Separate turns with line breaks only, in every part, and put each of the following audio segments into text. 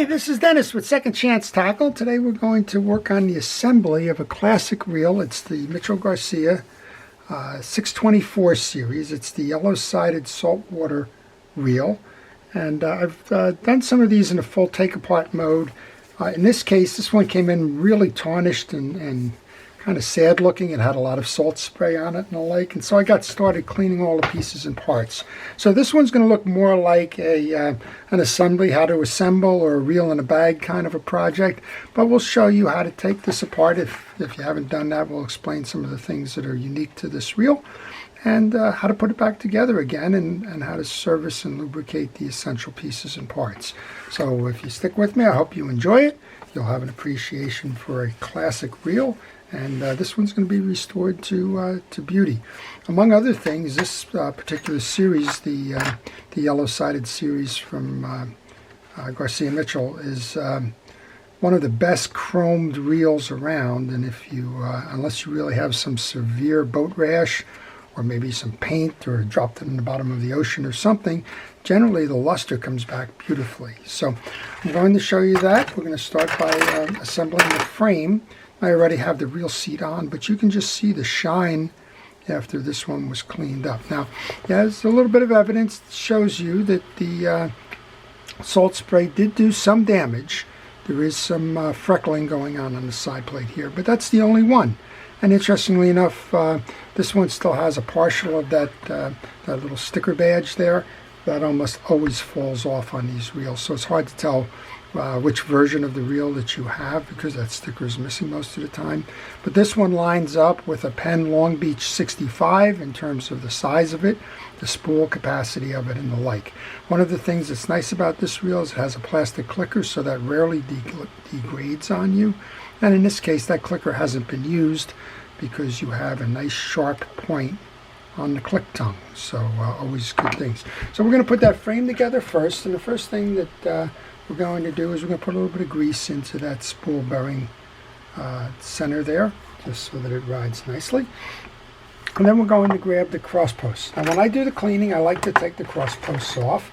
Hi, this is Dennis with Second Chance Tackle. Today we're going to work on the assembly of a classic reel. It's the Mitchell Garcia 624 series. It's the yellow-sided saltwater reel. And I've done some of these in a full take-apart mode. In this case, this one came in really tarnished and kind of sad looking. It had a lot of salt spray on it and the like, and so I got started cleaning all the pieces and parts. So this one's going to look more like an assembly, how to assemble, or a reel in a bag kind of a project, but we'll show you how to take this apart. If you haven't done that, we'll explain some of the things that are unique to this reel and how to put it back together again, and how to service and lubricate the essential pieces and parts. So if you stick with me, I hope you enjoy it. You'll have an appreciation for a classic reel, and this one's going to be restored to beauty. Among other things, this particular series, the yellow-sided series from Garcia Mitchell, is one of the best chromed reels around. And if you, unless you really have some severe boat rash, or maybe some paint, or dropped it in the bottom of the ocean or something, generally the luster comes back beautifully. So I'm going to show you that. We're going to start by assembling the frame. I already have the reel seat on, but you can just see the shine after this one was cleaned up. Now, there's a little bit of evidence that shows you that the salt spray did do some damage. There is some freckling going on the side plate here, but that's the only one. And interestingly enough, this one still has a partial of that little sticker badge there. That almost always falls off on these reels, so it's hard to tell which version of the reel that you have, because that sticker is missing most of the time. But this one lines up with a Penn Long Beach 65 in terms of the size of it, the spool capacity of it, and the like. One of the things that's nice about this reel is it has a plastic clicker, so that rarely degrades on you. And in this case, that clicker hasn't been used because you have a nice sharp point on the click tongue. So always good things. So we're going to put that frame together first, and the first thing that we're going to do is we're going to put a little bit of grease into that spool bearing center there, just so that it rides nicely. And then we're going to grab the cross posts. Now when I do the cleaning, I like to take the cross posts off.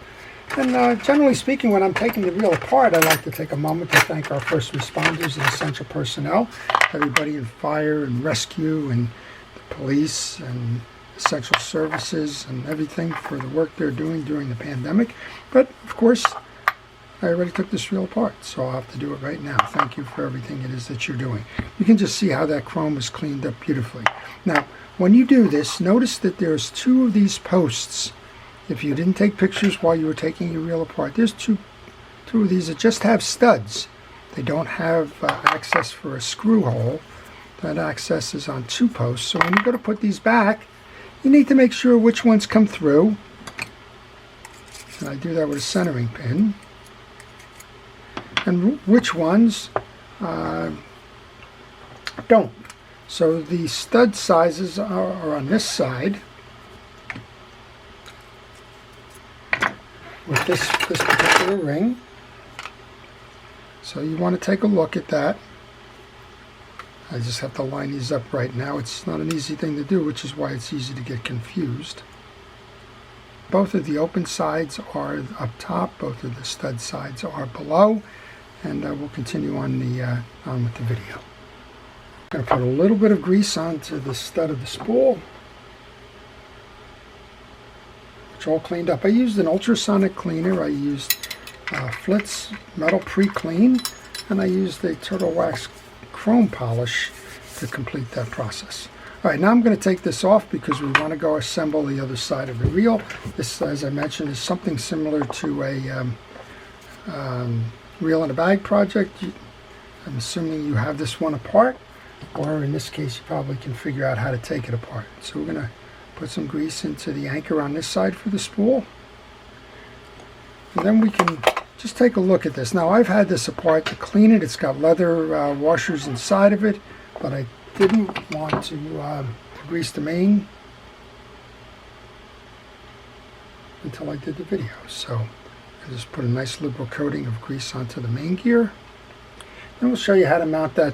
And generally speaking, when I'm taking the reel apart, I like to take a moment to thank our first responders and essential personnel, everybody in fire and rescue and the police and essential services and everything for the work they're doing during the pandemic. But of course, I already took this reel apart, so I'll have to do it right now. Thank you for everything it is that you're doing. You can just see how that chrome is cleaned up beautifully. Now, when you do this, notice that there's two of these posts. If you didn't take pictures while you were taking your reel apart, there's two of these that just have studs. They don't have access for a screw hole. That access is on two posts. So when you go to put these back, you need to make sure which ones come through. And I do that with a centering pin. And which ones don't. So the stud sizes are on this side. With this particular ring. So you want to take a look at that. I just have to line these up right now. It's not an easy thing to do, which is why it's easy to get confused. Both of the open sides are up top, both of the stud sides are below, and we'll continue on with the video. I'm going to put a little bit of grease onto the stud of the spool. All cleaned up. I used an ultrasonic cleaner. I used Flitz Metal Pre-Clean, and I used a Turtle Wax Chrome Polish to complete that process. All right, now I'm going to take this off because we want to go assemble the other side of the reel. This, as I mentioned, is something similar to a reel in a bag project. I'm assuming you have this one apart, or in this case, you probably can figure out how to take it apart. So we're going to put some grease into the anchor on this side for the spool. And then we can just take a look at this. Now I've had this apart to clean it. It's got leather washers inside of it, but I didn't want to grease the main until I did the video. So I just put a nice liberal coating of grease onto the main gear. Then we'll show you how to mount that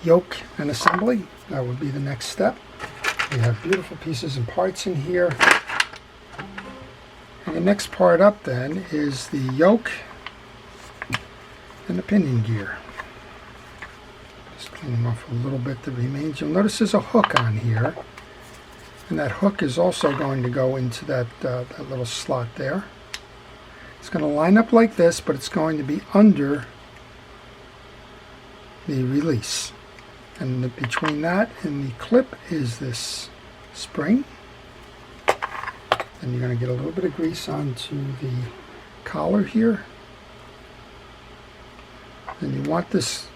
yoke and assembly. That would be the next step. We have beautiful pieces and parts in here. And the next part up then is the yoke and the pinion gear. Just cleaning off a little bit that remains. You'll notice there's a hook on here, and that hook is also going to go into that little slot there. It's going to line up like this, but it's going to be under the release. And between that and the clip is this spring. And you're going to get a little bit of grease onto the collar here. And you want this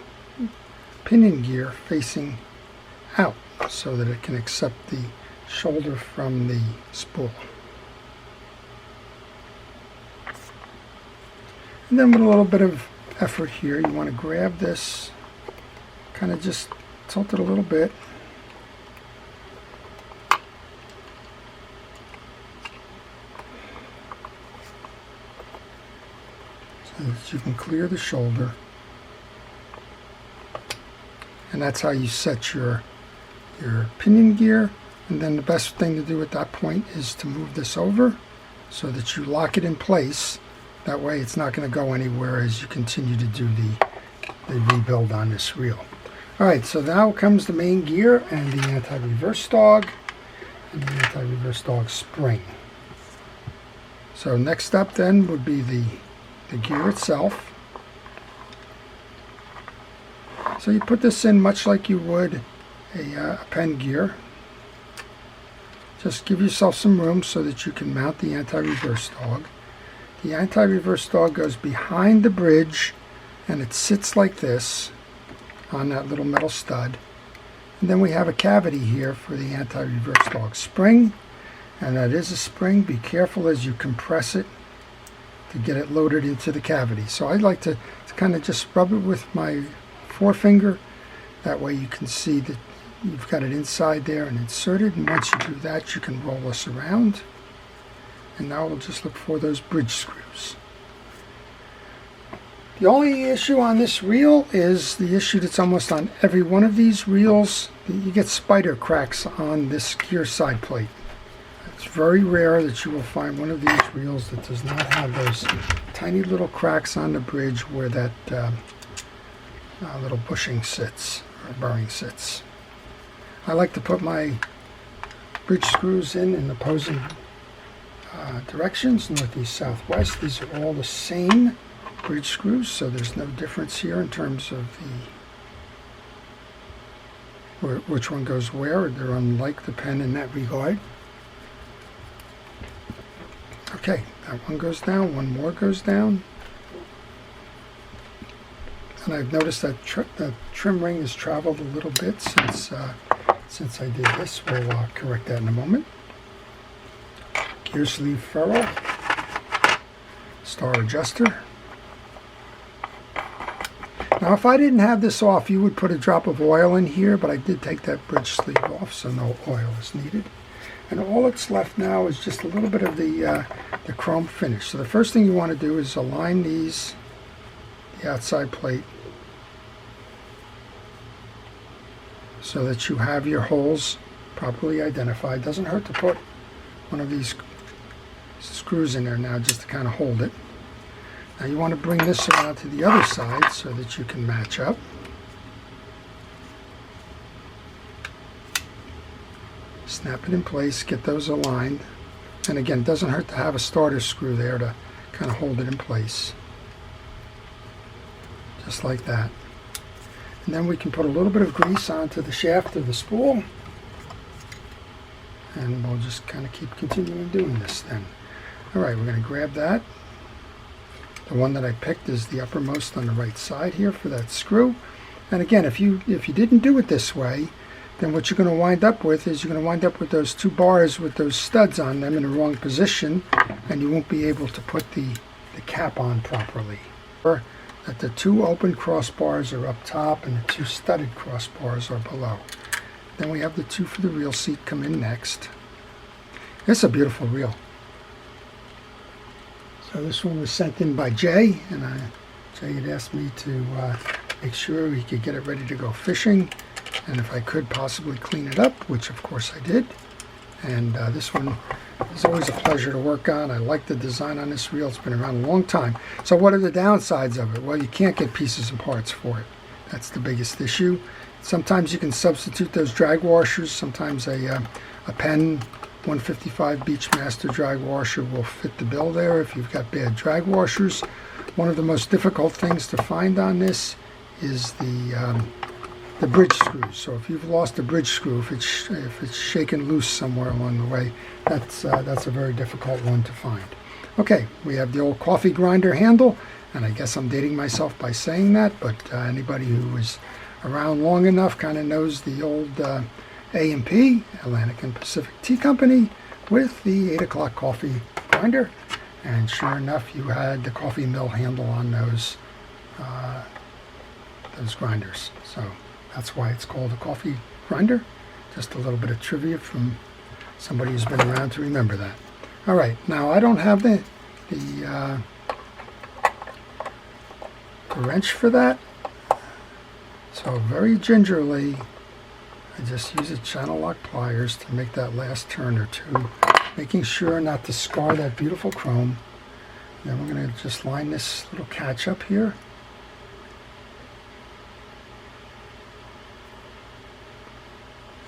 pinion gear facing out so that it can accept the shoulder from the spool. And then with a little bit of effort here, you want to grab this, kind of just tilt it a little bit. So that you can clear the shoulder. And that's how you set your pinion gear. And then the best thing to do at that point is to move this over so that you lock it in place. That way it's not going to go anywhere as you continue to do the rebuild on this reel. Alright, so now comes the main gear and the anti-reverse dog and the anti-reverse dog spring. So next up then would be the gear itself. So you put this in much like you would a pen gear. Just give yourself some room so that you can mount the anti-reverse dog. The anti-reverse dog goes behind the bridge and it sits like this on that little metal stud. And then we have a cavity here for the anti-reverse dog spring. And that is a spring. Be careful as you compress it to get it loaded into the cavity. So I like to kind of just rub it with my forefinger. That way you can see that you've got it inside there and inserted. And once you do that, you can roll this around. And now we'll just look for those bridge screws. The only issue on this reel is the issue that's almost on every one of these reels. You get spider cracks on this gear side plate. It's very rare that you will find one of these reels that does not have those tiny little cracks on the bridge where that little bushing sits, or burring sits. I like to put my bridge screws in opposing directions, northeast, southwest. These are all the same bridge screws, so there's no difference here in terms of which one goes where. They're unlike the pen in that regard. Okay, that one goes down, one more goes down. And I've noticed that the trim ring has traveled a little bit since I did this. We'll correct that in a moment. Gear sleeve ferrule, star adjuster. Now if I didn't have this off, you would put a drop of oil in here, but I did take that bridge sleeve off, so no oil is needed. And all that's left now is just a little bit of the chrome finish. So the first thing you want to do is align the outside plate, so that you have your holes properly identified. Doesn't hurt to put one of these screws in there now just to kind of hold it. Now you want to bring this around to the other side so that you can match up. Snap it in place, get those aligned. And again, it doesn't hurt to have a starter screw there to kind of hold it in place. Just like that. And then we can put a little bit of grease onto the shaft of the spool. And we'll just kind of keep continuing doing this then. Alright, we're going to grab that. The one that I picked is the uppermost on the right side here for that screw. And again, if you didn't do it this way, then what you're going to wind up with is you're going to wind up with those two bars with those studs on them in the wrong position, and you won't be able to put the cap on properly. Or that the two open crossbars are up top and the two studded crossbars are below. Then we have the two for the reel seat come in next. It's a beautiful reel. So this one was sent in by Jay, and Jay had asked me to make sure he could get it ready to go fishing, and if I could possibly clean it up, which of course I did. And this one is always a pleasure to work on. I like the design on this reel. It's been around a long time. So what are the downsides of it? Well, you can't get pieces and parts for it. That's the biggest issue. Sometimes you can substitute those drag washers. Sometimes a Penn 155 Beachmaster drag washer will fit the bill there if you've got bad drag washers. One of the most difficult things to find on this is the bridge screws. So if you've lost a bridge screw, if it's shaken loose somewhere along the way, that's a very difficult one to find. Okay, we have the old coffee grinder handle, and I guess I'm dating myself by saying that, but anybody who was around long enough kind of knows the old A&P, Atlantic and Pacific Tea Company, with the 8 o'clock coffee grinder. And sure enough, you had the coffee mill handle on those grinders. So that's why it's called a coffee grinder. Just a little bit of trivia from somebody who's been around to remember that. All right, now I don't have the wrench for that. So very gingerly, I just use a channel lock pliers to make that last turn or two, making sure not to scar that beautiful chrome. Then we're going to just line this little catch up here.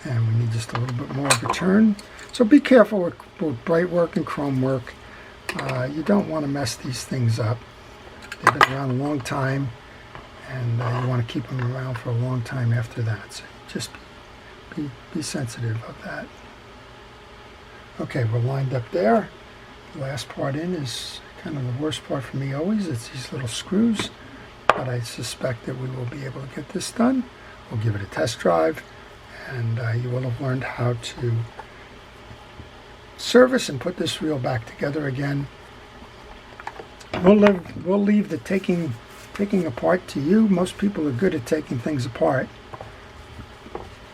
And we need just a little bit more of a turn. So be careful with bright work and chrome work. You don't want to mess these things up. They've been around a long time, and you want to keep them around for a long time after that. So just be sensitive of that. Okay, we're lined up there. The last part in is kind of the worst part for me always. It's these little screws, but I suspect that we will be able to get this done. We'll give it a test drive, and you will have learned how to service and put this reel back together again. We'll leave the taking apart to you. Most people are good at taking things apart.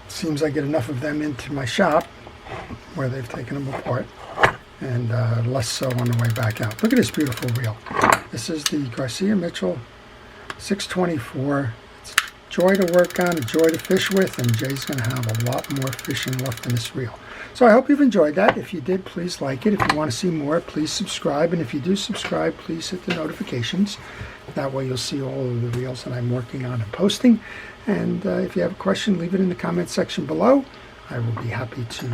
Seems I get enough of them into my shop where they've taken them apart, and less so on the way back out. Look at this beautiful reel. This is the Garcia Mitchell 624. It's a joy to work on, a joy to fish with, and Jay's going to have a lot more fishing left in this reel. So I hope you've enjoyed that. If you did, please like it. If you want to see more, please subscribe. And if you do subscribe, please hit the notifications. That way you'll see all of the reels that I'm working on and posting. And if you have a question, leave it in the comment section below. I will be happy to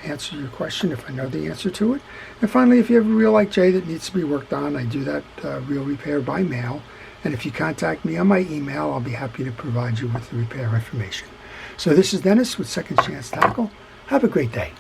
answer your question if I know the answer to it. And finally, if you have a reel like Jay that needs to be worked on, I do that reel repair by mail. And if you contact me on my email, I'll be happy to provide you with the repair information. So this is Dennis with Second Chance Tackle. Have a great day.